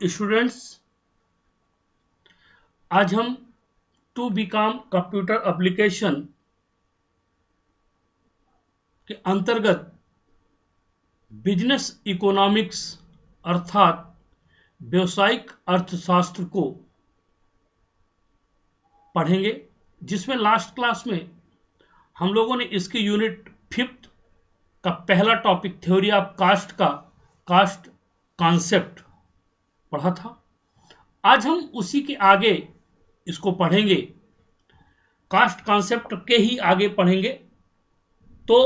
Students, आज हम to become computer application के अंतर्गत बिजनेस इकोनॉमिक्स अर्थात व्यवसायिक अर्थशास्त्र को पढ़ेंगे, जिसमें लास्ट क्लास में हम लोगों ने इसके यूनिट 5th का पहला टॉपिक थ्योरी ऑफ कास्ट का कास्ट कॉन्सेप्ट पढ़ा था। आज हम उसी के आगे इसको पढ़ेंगे, कास्ट कॉन्सेप्ट के ही आगे पढ़ेंगे। तो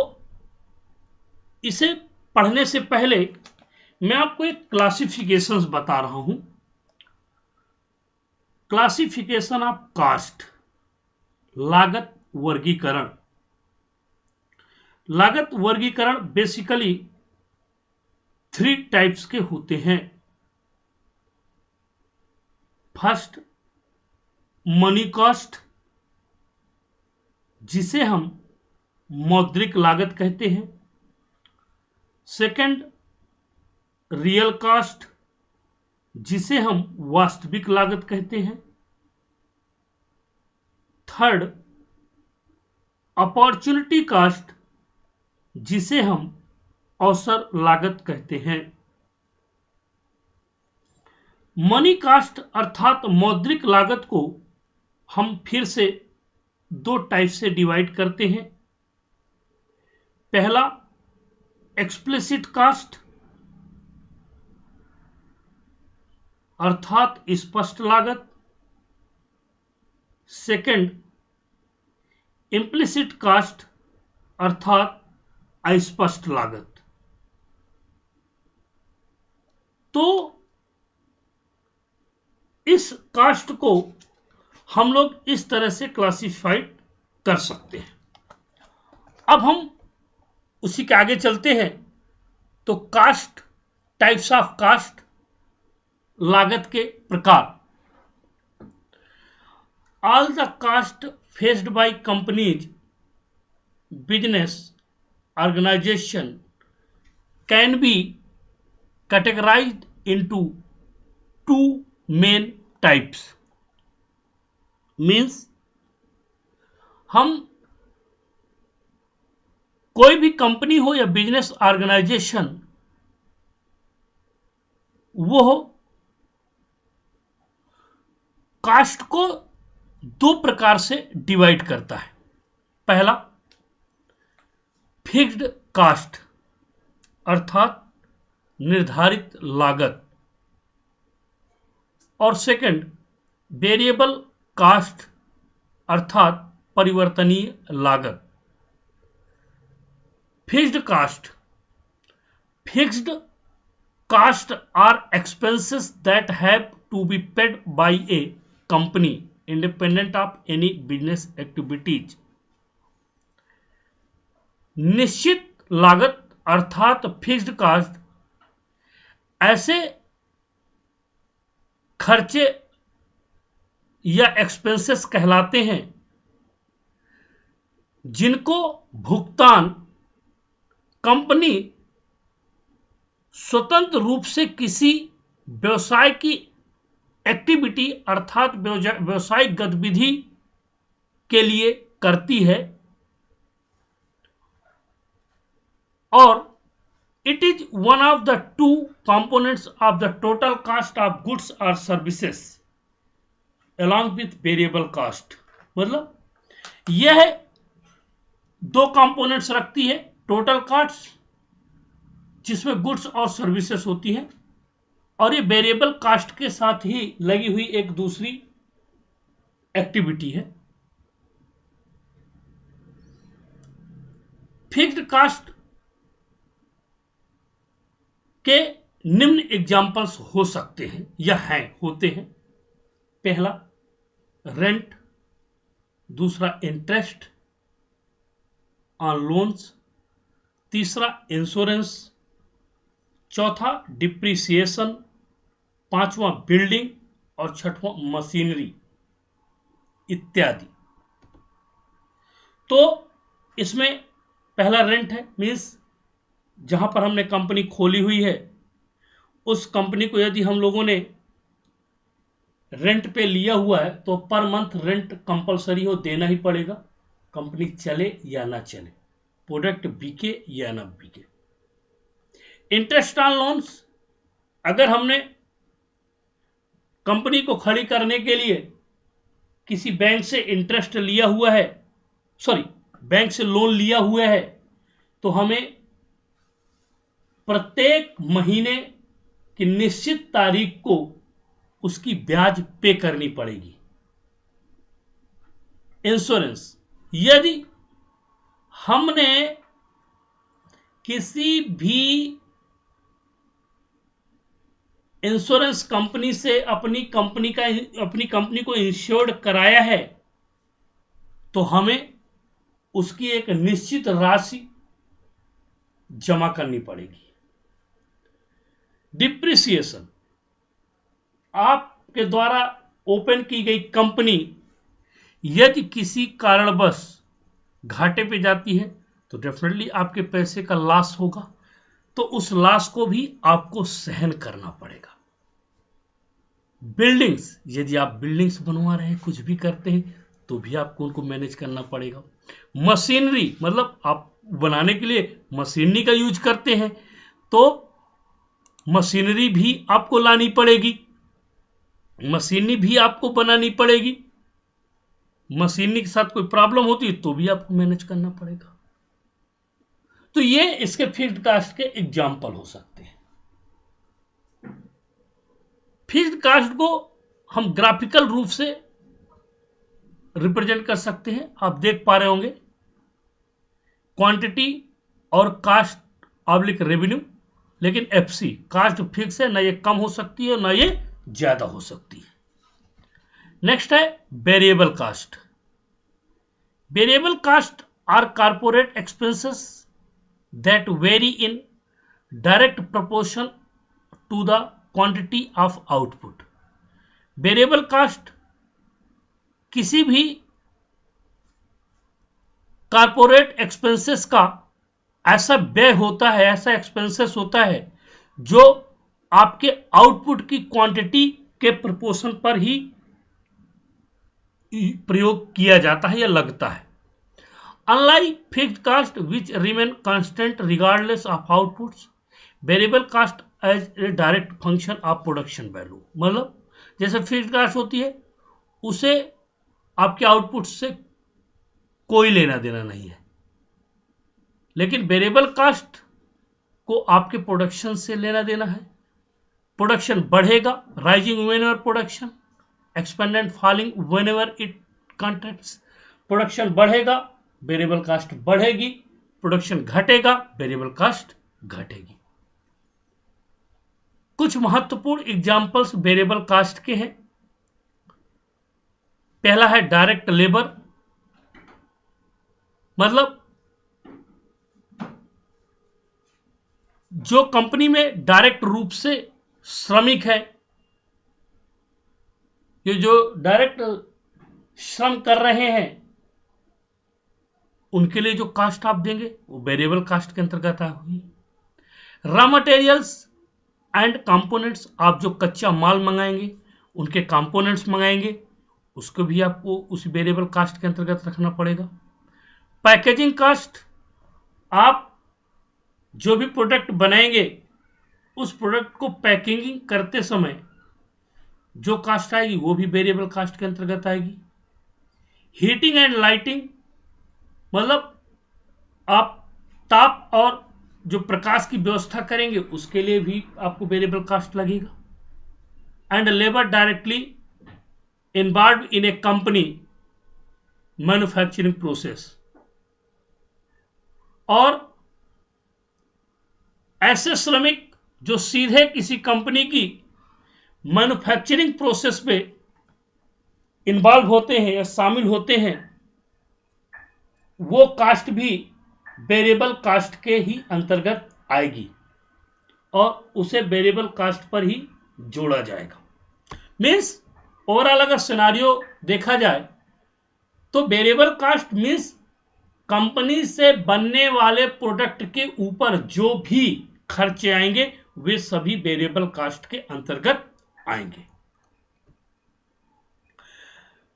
इसे पढ़ने से पहले मैं आपको एक क्लासिफिकेशंस बता रहा हूं। क्लासिफिकेशन ऑफ कास्ट, लागत वर्गीकरण। लागत वर्गीकरण बेसिकली 3 टाइप्स के होते हैं। फर्स्ट, मनी कॉस्ट, जिसे हम मौद्रिक लागत कहते हैं। सेकंड, रियल कॉस्ट, जिसे हम वास्तविक लागत कहते हैं। थर्ड, अपॉर्चुनिटी कॉस्ट, जिसे हम अवसर लागत कहते हैं। मनी कॉस्ट अर्थात मौद्रिक लागत को हम फिर से 2 टाइप से डिवाइड करते हैं। पहला, एक्सप्लिसिट कॉस्ट अर्थात स्पष्ट लागत। सेकंड, इम्प्लिसिट कॉस्ट अर्थात अस्पष्ट लागत। तो इस कास्ट को हम लोग इस तरह से क्लासिफाइड कर सकते हैं। अब हम उसी के आगे चलते हैं। तो कास्ट, टाइप्स ऑफ कास्ट, लागत के प्रकार। All the cost faced by companies, business organization can be categorised into 2 main types. Means हम कोई भी कंपनी हो या बिजनेस ऑर्गेनाइजेशन, वो कास्ट को 2 प्रकार से डिवाइड करता है। पहला, फिक्स्ड कास्ट अर्थात निर्धारित लागत, और सेकंड, वेरिएबल कास्ट अर्थात परिवर्तनीय लागत। Fixed cost, fixed cost are expenses that have to be paid by a company independent of any business activities. निश्चित लागत अर्थात फिक्स्ड कास्ट ऐसे खर्चे या एक्सपेंसेस कहलाते हैं जिनको भुगतान कंपनी स्वतंत्र रूप से किसी व्यवसाय की एक्टिविटी अर्थात व्यवसायिक गतिविधि के लिए करती है, और it is one of the 2 components of the total cost of goods or services along with variable cost। मतलब यह 2 कंपोनेंट्स रखती है, टोटल कॉस्ट जिसमें गुड्स और सर्विसेज होती हैं, और ये वेरिएबल कास्ट के साथ ही लगी हुई एक दूसरी एक्टिविटी है। फिक्स्ड कास्ट के निम्न एग्जाम्पल्स हो सकते हैं या होते हैं। पहला, रेंट। दूसरा, इंटरेस्ट ऑन लोन्स। तीसरा, इंश्योरेंस। चौथा, डिप्रिसिएशन। पांचवा, बिल्डिंग। और छठवां, मशीनरी इत्यादि। तो इसमें पहला रेंट है, मीन्स जहां पर हमने कंपनी खोली हुई है, उस कंपनी को यदि हम लोगों ने रेंट पे लिया हुआ है तो पर मंथ रेंट कंपलसरी हो, देना ही पड़ेगा, कंपनी चले या ना चले, प्रोडक्ट बिके या ना बिके। इंटरेस्ट ऑन लोन्स, अगर हमने कंपनी को खड़ी करने के लिए किसी बैंक से इंटरेस्ट लिया हुआ है, सॉरी बैंक से लोन लिया हुआ है, तो हमें प्रत्येक महीने की निश्चित तारीख को उसकी ब्याज पे करनी पड़ेगी। इंश्योरेंस, यदि हमने किसी भी इंश्योरेंस कंपनी से अपनी कंपनी को इंश्योर्ड कराया है तो हमें उसकी एक निश्चित राशि जमा करनी पड़ेगी। डिप्रिसिएशन, आपके द्वारा ओपन की गई कंपनी यदि किसी कारणवश घाटे पे जाती है तो डेफिनेटली आपके पैसे का लॉस होगा, तो उस लॉस को भी आपको सहन करना पड़ेगा। बिल्डिंग्स, यदि आप बिल्डिंग्स बनवा रहे हैं, कुछ भी करते हैं, तो भी आपको उनको मैनेज करना पड़ेगा। मशीनरी, मतलब आप बनाने के लिए मशीनरी का यूज करते हैं तो मशीनरी भी आपको लानी पड़ेगी, मशीनरी भी आपको बनानी पड़ेगी। मशीनरी के साथ कोई प्रॉब्लम होती है तो भी आपको मैनेज करना पड़ेगा। तो ये इसके फिक्स्ड कॉस्ट के एग्जाम्पल हो सकते हैं। फिक्स्ड कॉस्ट को हम ग्राफिकल रूप से रिप्रेजेंट कर सकते हैं। आप देख पा रहे होंगे क्वांटिटी और कास्ट ऑब्लिक रेवेन्यू, लेकिन एफसी कास्ट फिक्स है, ना ये कम हो सकती है ना ये ज्यादा हो सकती है। नेक्स्ट है variable cost. Variable cost are corporate expenses that vary in direct proportion to the quantity of output. Variable cost किसी भी कॉर्पोरेट एक्सपेंसेस का ऐसा व्यय होता है, ऐसा एक्सपेंसेस होता है जो आपके आउटपुट की क्वांटिटी के प्रोपोर्शन पर ही प्रयोग किया जाता है या लगता है। Unlike fixed cost which remain constant regardless of outputs, variable cost as a direct function of production value. मतलब जैसे फिक्स्ड कास्ट होती है उसे आपके आउटपुट से कोई लेना देना नहीं है, लेकिन वेरिएबल कास्ट को आपके प्रोडक्शन से लेना देना है। प्रोडक्शन बढ़ेगा, rising whenever production, expanding falling whenever it contracts. Production बढ़ेगा, वेरिएबल कास्ट बढ़ेगी, प्रोडक्शन घटेगा, वेरिएबल कास्ट घटेगी। कुछ महत्वपूर्ण एग्जांपल्स वेरिएबल कास्ट के हैं। पहला है डायरेक्ट लेबर, मतलब जो कंपनी में डायरेक्ट रूप से श्रमिक है, ये जो डायरेक्ट श्रम कर रहे हैं उनके लिए जो कास्ट आप देंगे वो वेरिएबल कास्ट के अंतर्गत होगी। रॉ मटेरियल्स एंड कंपोनेंट्स, आप जो कच्चा माल मंगाएंगे, उनके कंपोनेंट्स मंगाएंगे, उसको भी आपको उस वेरिएबल कास्ट के अंतर्गत रखना पड़ेगा। पैकेजिंग कास्ट, आप जो भी प्रोडक्ट बनाएंगे उस प्रोडक्ट को पैकिंग करते समय जो कास्ट आएगी वो भी वेरिएबल कास्ट के अंतर्गत आएगी। हीटिंग एंड लाइटिंग, मतलब आप ताप और जो प्रकाश की व्यवस्था करेंगे उसके लिए भी आपको वेरिएबल कास्ट लगेगा। And labour directly involve in A company manufacturing process, और ऐसे श्रमिक जो सीधे किसी कंपनी की मैन्युफैक्चरिंग प्रोसेस में इन्वॉल्व होते हैं या शामिल होते हैं, वो कास्ट भी वेरिएबल कास्ट के ही अंतर्गत आएगी और उसे वेरिएबल कास्ट पर ही जोड़ा जाएगा। मीन्स ओवरऑल अगर सिनारियो देखा जाए तो वेरिएबल कास्ट मीन्स कंपनी से बनने वाले प्रोडक्ट के ऊपर जो भी खर्चे आएंगे वे सभी वेरिएबल कास्ट के अंतर्गत आएंगे।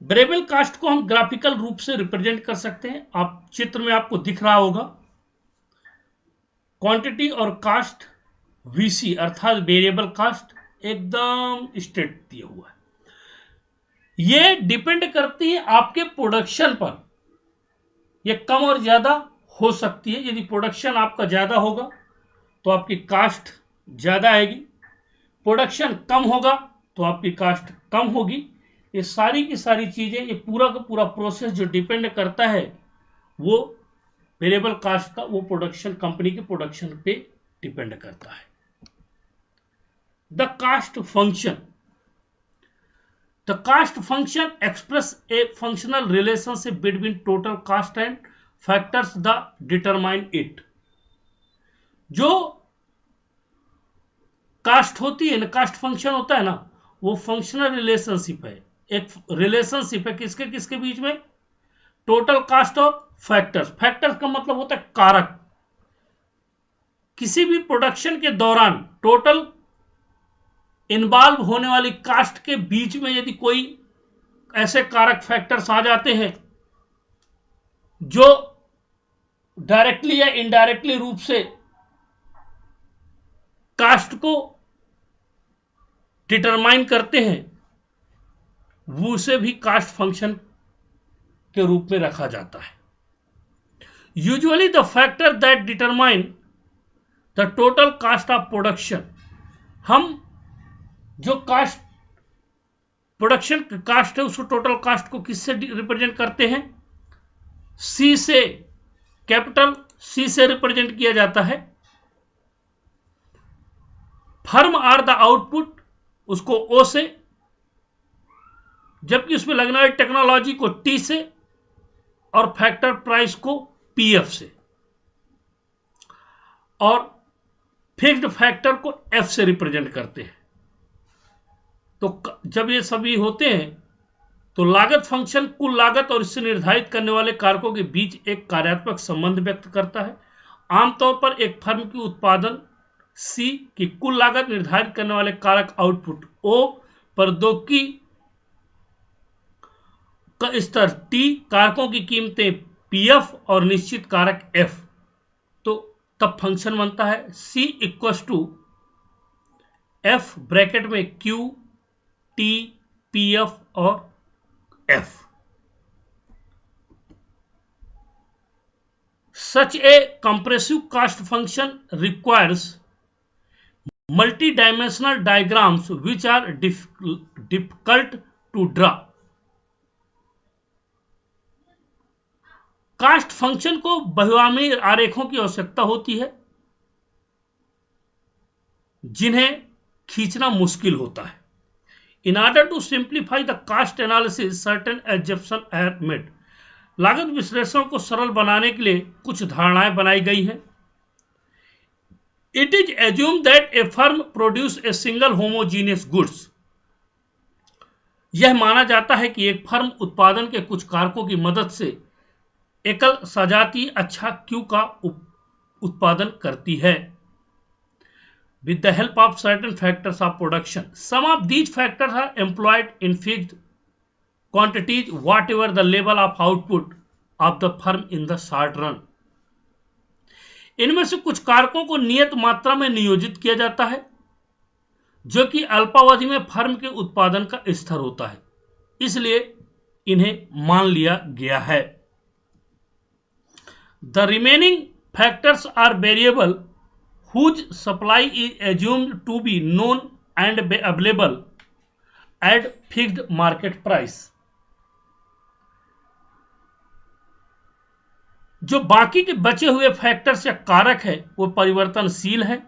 वेरिएबल कास्ट को हम ग्राफिकल रूप से रिप्रेजेंट कर सकते हैं। आप चित्र में आपको दिख रहा होगा क्वांटिटी और कास्ट वीसी अर्थात वेरिएबल कास्ट एकदम स्ट्रेट दिया हुआ है। ये डिपेंड करती है आपके प्रोडक्शन पर, ये कम और ज्यादा हो सकती है। यदि प्रोडक्शन आपका ज्यादा होगा तो आपकी कास्ट ज्यादा आएगी, प्रोडक्शन कम होगा तो आपकी कास्ट कम होगी। ये सारी की सारी चीजें, ये पूरा का पूरा प्रोसेस जो डिपेंड करता है वो वेरिएबल कास्ट का, वो प्रोडक्शन कंपनी के प्रोडक्शन पे डिपेंड करता है। The cost function, the cost function express A functional relationship between total cast and factors the determine it. जो कास्ट होती है ना, कास्ट फंक्शन होता है ना, वो फंक्शनल रिलेशनशिप है। एक रिलेशनशिप है किसके किसके बीच में, टोटल कास्ट और फैक्टर्स। फैक्टर्स का मतलब होता है कारक। किसी भी प्रोडक्शन के दौरान टोटल इन्वॉल्व होने वाली कास्ट के बीच में यदि कोई ऐसे कारक फैक्टर्स आ जाते हैं जो डायरेक्टली या इनडायरेक्टली रूप से कास्ट को डिटरमाइन करते हैं, वो उसे भी कास्ट फंक्शन के रूप में रखा जाता है। Usually the factor that determine the total cast of production, हम जो कास्ट प्रोडक्शन कास्ट है उसको, टोटल कास्ट को किससे रिप्रेजेंट करते हैं, सी से, कैपिटल सी से रिप्रेजेंट किया जाता है। फर्म आर द आउटपुट, उसको ओ से, जबकि उसमें लगने वाली टेक्नोलॉजी को टी से और फैक्टर प्राइस को पीएफ से, और फिक्स्ड फैक्टर को एफ से रिप्रेजेंट करते हैं। तो जब ये सभी होते हैं तो लागत फंक्शन कुल लागत और इससे निर्धारित करने वाले कारकों के बीच एक कार्यात्मक संबंध व्यक्त करता है। आमतौर पर एक फर्म की उत्पादन सी की कुल लागत निर्धारित करने वाले कारक आउटपुट ओ, प्रौद्योगिकी का स्तर टी, कारकों की कीमतें पीएफ और निश्चित कारक एफ। तो तब फंक्शन बनता है सी इक्वल्स टू एफ ब्रैकेट में क्यू टी पीएफ और F. Such A compressive cost function requires multi-dimensional diagrams which are difficult to draw. Cast function को बहुआयामी आरेखों की आवश्यकता होती है जिन्हें खींचना मुश्किल होता है। In order to simplify the cost analysis, certain assumptions are made. लागत विश्लेषण को सरल बनाने के लिए कुछ धारणाएं बनाई गई हैं। It is assumed that a firm produce a single homogeneous goods. यह माना जाता है कि एक फर्म उत्पादन के कुछ कारकों की मदद से एकल सजातीय अच्छा क्यू का उत्पादन करती है। With the help of certain factors of production, some of these factors are employed in fixed quantities, whatever the level of output of the firm in the short run. इनमें से कुछ कारकों को नियत मात्रा में नियोजित किया जाता है जो कि अल्पावधि में फर्म के उत्पादन का स्तर होता है, इसलिए इन्हें मान लिया गया है। The remaining factors are variable whose supply is assumed to be known and available at fixed market price. जो बाकी के बचे हुए फैक्टर्स या कारक है वो परिवर्तनशील है,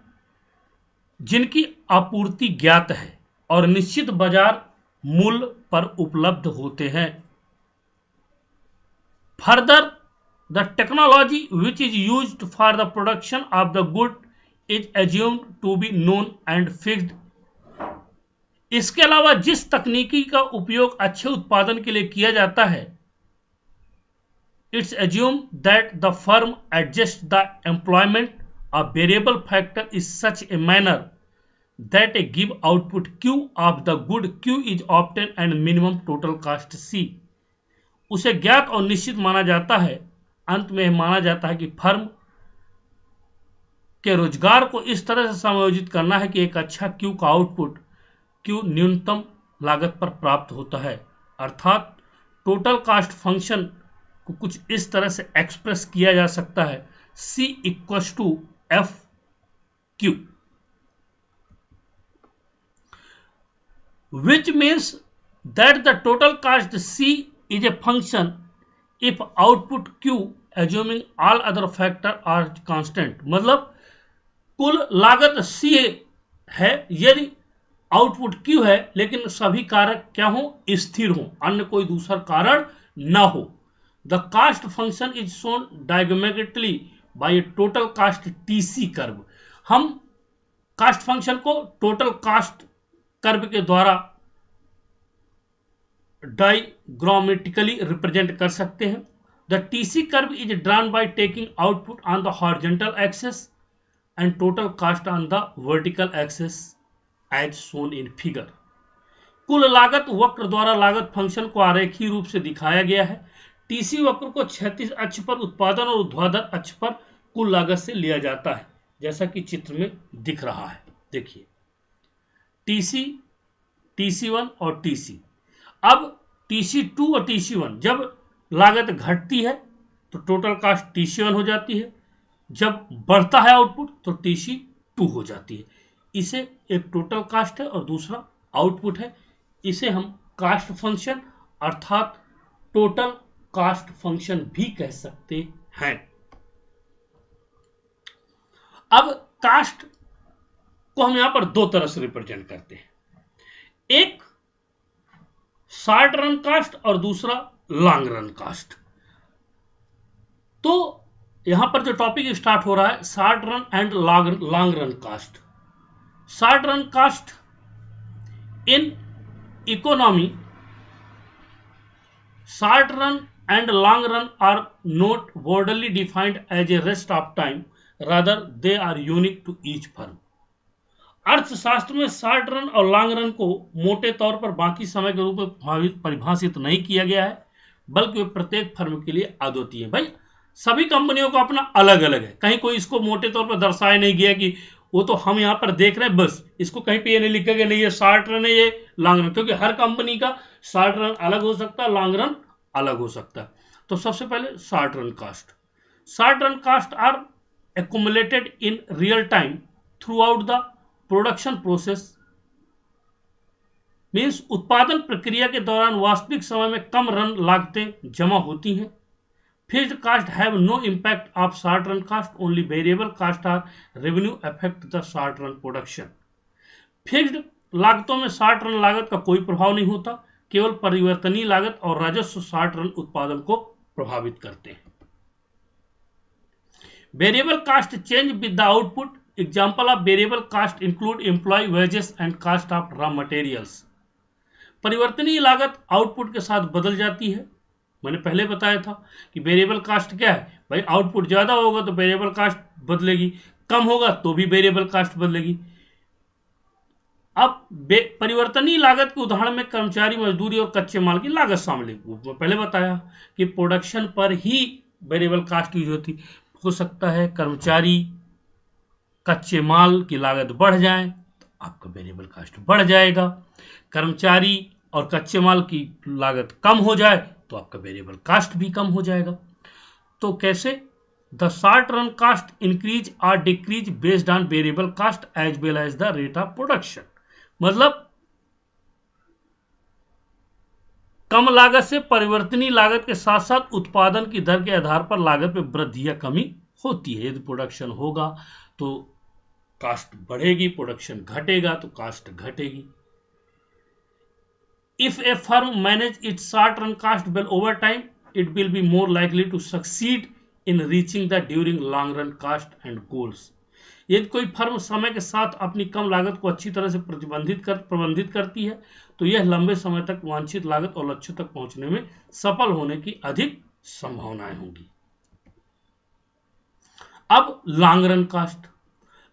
जिनकी आपूर्ति ज्ञात है और निश्चित बाजार मूल्य पर उपलब्ध होते हैं। Further the technology which is used for the production of the good is assumed to be known and fixed. इसके अलावा जिस तकनीकी का उपयोग अच्छे उत्पादन के लिए किया जाता है, it's assumed that the firm adjusts the employment of variable factor is such a manner that a give output Q of the good Q is obtained and minimum total cost C. उसे ज्ञात और निश्चित माना जाता है। अंत में माना जाता है कि फर्म के रोजगार को इस तरह से समायोजित करना है कि एक अच्छा क्यू का आउटपुट क्यू न्यूनतम लागत पर प्राप्त होता है। अर्थात टोटल कास्ट फंक्शन को कुछ इस तरह से एक्सप्रेस किया जा सकता है, C equals to F Q, which means that the total cost C is a function if output Q assuming all other factor are constant। मतलब कुल लागत C है यदि आउटपुट Q है लेकिन सभी कारक क्या हो, स्थिर हो, अन्य कोई दूसरा कारण न हो। The cost function is shown diagrammatically by total cost TC curve. हम कास्ट फंक्शन को टोटल कास्ट कर्व के द्वारा डायग्रामेटिकली रिप्रेजेंट कर सकते हैं। The TC curve is drawn by taking output on the horizontal axis and total cost on the vertical axis as shown in figure. कुल लागत वक्र द्वारा लागत फंक्शन को आरेखीय रूप से दिखाया गया है। TC वक्र को क्षैतिज अक्ष पर उत्पादन और ऊर्ध्वाधर अक्ष पर कुल लागत से लिया जाता है, जैसा कि चित्र में दिख रहा है। देखिए TC, TC1 और TC। अब TC2 और TC1 जब लागत घटती है तो टोटल कास्ट TC1 हो जाती है, जब बढ़ता है आउटपुट तो TC2 हो जाती है। इसे एक टोटल कास्ट है और दूसरा आउटपुट है। इसे हम कास्ट फंक्शन अर्थात टोटल कास्ट फंक्शन भी कह सकते हैं। अब कास्ट को हम यहां पर दो तरह से रिप्रेजेंट करते हैं, एक शॉर्ट रन कास्ट और दूसरा लॉन्ग रन कास्ट। तो यहां पर जो टॉपिक स्टार्ट हो रहा है short run and long run cost. Short run cost in economy, short run and long run are not broadly defined as a rest of time, rather they are unique to each firm। अर्थशास्त्र में short run और long run को मोटे तौर पर बाकी समय के रूप में परिभाषित नहीं किया गया है, बल्कि वे प्रत्येक फर्म के लिए अद्वितीय है। भाई सभी कंपनियों का अपना अलग अलग है, कहीं कोई इसको मोटे तौर पर दर्शाया नहीं गया कि वो तो हम यहां पर देख रहे हैं बस, इसको कहीं पे ये नहीं लिखा गया नहीं ये शॉर्ट रन है ये लॉन्ग रन, क्योंकि हर कंपनी का शॉर्ट रन अलग हो सकता है, लॉन्ग रन अलग हो सकता है। तो सबसे पहले short run cost. Short run cost are accumulated in real time throughout the production process, means उत्पादन प्रक्रिया के दौरान वास्तविक समय में कम रन लागतें जमा होती हैं। Fixed cost have no impact of short run cost, only variable cost are revenue affect the short run production. फिक्स्ड लागतों में शॉर्ट रन लागत का कोई प्रभाव नहीं होता, केवल परिवर्तनीय लागत और राजस्व शॉर्ट रन उत्पादन को प्रभावित करते हैं। Variable cost change with the output, example of variable cost include employ wages and cost of raw materials. परिवर्तनीय लागत आउटपुट के साथ बदल जाती है। मैंने पहले बताया था कि वेरिएबल कास्ट क्या है, भाई आउटपुट ज्यादा होगा तो वेरिएबल कास्ट बदलेगी, कम होगा तो भी वेरिएबल कास्ट बदलेगी। अब परिवर्तनीय लागत के उदाहरण में कर्मचारी, मजदूरी और कच्चे माल की लागत शामिल है। मैं पहले बताया कि प्रोडक्शन पर ही वेरिएबल कास्ट यूज होती, हो सकता है कर्मचारी कच्चे माल की लागत बढ़ जाए तो आपका वेरिएबल कास्ट बढ़ जाएगा, कर्मचारी और कच्चे माल की लागत कम हो जाए तो आपका वेरिएबल कास्ट भी कम हो जाएगा। तो कैसे? The short run cost increase और decrease based on variable cost as well as the rate of production. मतलब कम लागत से परिवर्तनीय लागत के साथ साथ उत्पादन की दर के आधार पर लागत में वृद्धि या कमी होती है। यदि प्रोडक्शन होगा तो कास्ट बढ़ेगी, प्रोडक्शन घटेगा तो कास्ट घटेगी। If a firm manage its short-run cost well over time, it will be more likely to succeed in reaching the during long-run cost and goals। यदि कोई फर्म समय के साथ अपनी कम लागत को अच्छी तरह से प्रबंधित करती है तो यह लंबे समय तक वांछित लागत और लक्ष्य तक पहुंचने में सफल होने की अधिक संभावनाएं होंगी। अब long run cost.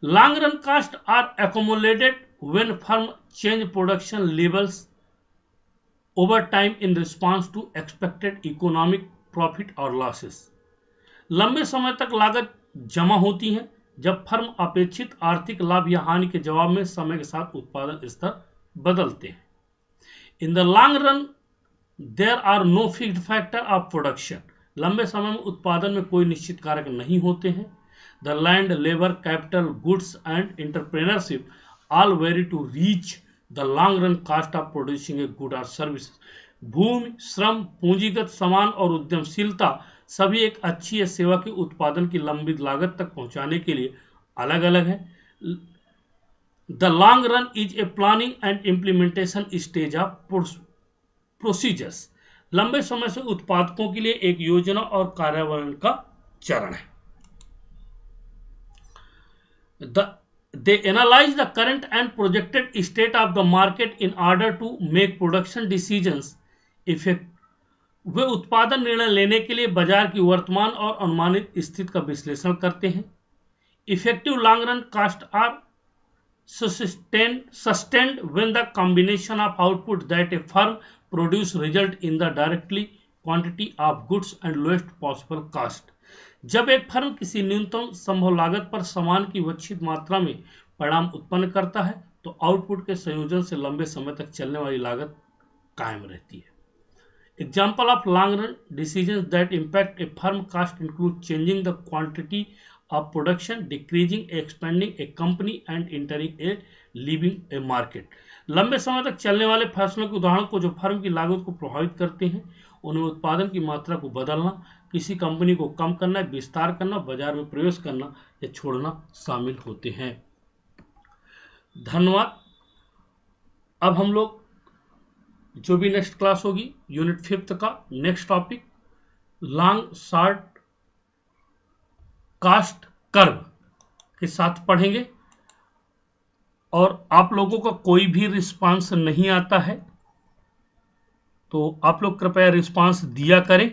Long run cost are accumulated when firm change production levels over time in response to expected economic profit और लॉसेस। लंबे समय तक लागत जमा होती है जब फर्म अपेक्षित आर्थिक लाभ या हानि के जवाब में समय के साथ उत्पादन स्तर बदलते हैं। In the long run there are no fixed factor of production. लंबे समय में उत्पादन में कोई निश्चित कारक नहीं होते हैं। The land, labour, capital, goods and entrepreneurship all vary to reach the long run cost of producing a good और सर्विस। भूमि, श्रम, पूंजीगत सामान और उद्यमशीलता सभी एक अच्छी या सेवा के उत्पादन की लंबी लागत तक पहुंचाने के लिए अलग अलग है। The long run is a planning and implementation stage of procedures. लंबे समय से उत्पादकों के लिए एक योजना और कार्यान्वयन का चरण है। They analyze the current and projected state of the market in order to make production decisions effective। वे उत्पादन निर्णय लेने के लिए बाजार की वर्तमान और अनुमानित स्थिति का विश्लेषण करते हैं। Effective long run cost are sustained when the combination of output that a firm produce result in the directly quantity of goods and lowest possible cost। जब एक फर्म किसी न्यूनतम संभव लागत पर सामान की वांछित मात्रा में परिणाम उत्पन्न करता है तो आउटपुट के संयोजन से लंबे समय तक चलने वाली लागत कायम रहती है। Example of long run decisions that impact a firm cost include changing the quantity of production, decreasing, expanding a company and entering a leaving a market। लंबे समय तक चलने वाले फैसलों के उदाहरण को जो फर्म की लागत को प्रभावित करते हैं उनमें उत्पादन की मात्रा को बदलना, किसी कंपनी को कम करना, विस्तार करना, बाजार में प्रवेश करना या छोड़ना शामिल होते हैं। धन्यवाद। अब हम लोग जो भी नेक्स्ट क्लास होगी यूनिट 5 का next topic long short cost curve के साथ पढ़ेंगे। और आप लोगों का कोई भी रिस्पांस नहीं आता है तो आप लोग कृपया रिस्पांस दिया करें।